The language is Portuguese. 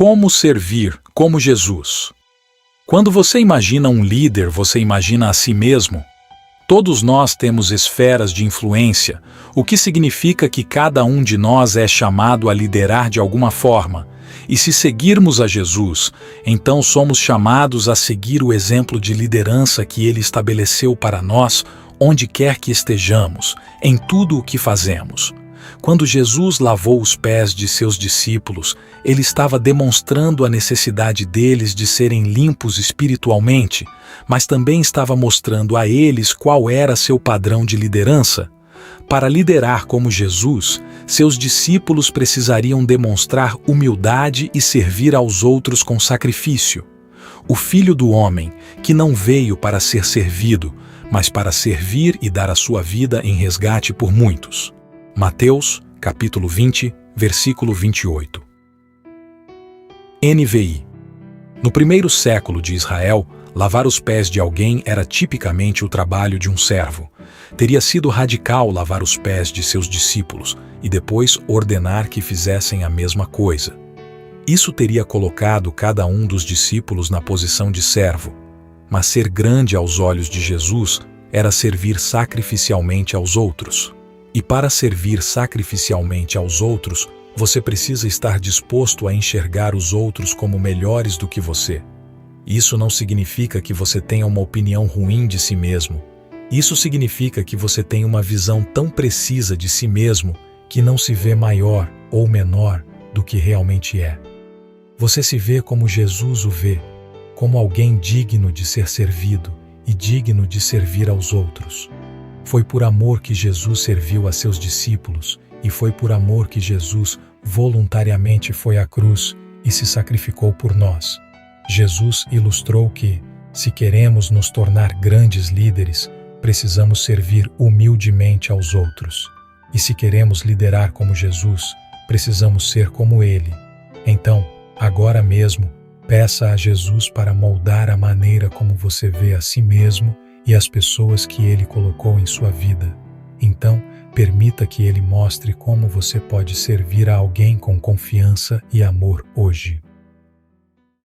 Como servir como Jesus? Quando você imagina um líder, você imagina a si mesmo? Todos nós temos esferas de influência, o que significa que cada um de nós é chamado a liderar de alguma forma. E se seguirmos a Jesus, então somos chamados a seguir o exemplo de liderança que Ele estabeleceu para nós, onde quer que estejamos, em tudo o que fazemos. Quando Jesus lavou os pés de seus discípulos, Ele estava demonstrando a necessidade deles de serem limpos espiritualmente, mas também estava mostrando a eles qual era seu padrão de liderança. Para liderar como Jesus, seus discípulos precisariam demonstrar humildade e servir aos outros com sacrifício. O Filho do Homem, que não veio para ser servido, mas para servir e dar a sua vida em resgate por muitos. Mateus, capítulo 20, versículo 28. NVI. No primeiro século de Israel, lavar os pés de alguém era tipicamente o trabalho de um servo. Teria sido radical lavar os pés de seus discípulos e depois ordenar que fizessem a mesma coisa. Isso teria colocado cada um dos discípulos na posição de servo. Mas ser grande aos olhos de Jesus era servir sacrificialmente aos outros. E para servir sacrificialmente aos outros, você precisa estar disposto a enxergar os outros como melhores do que você. Isso não significa que você tenha uma opinião ruim de si mesmo. Isso significa que você tem uma visão tão precisa de si mesmo que não se vê maior ou menor do que realmente é. Você se vê como Jesus o vê, como alguém digno de ser servido e digno de servir aos outros. Foi por amor que Jesus serviu a seus discípulos e foi por amor que Jesus voluntariamente foi à cruz e se sacrificou por nós. Jesus ilustrou que, se queremos nos tornar grandes líderes, precisamos servir humildemente aos outros. E se queremos liderar como Jesus, precisamos ser como Ele. Então, agora mesmo, peça a Jesus para moldar a maneira como você vê a si mesmo e as pessoas que Ele colocou em sua vida. Então, permita que Ele mostre como você pode servir a alguém com confiança e amor hoje.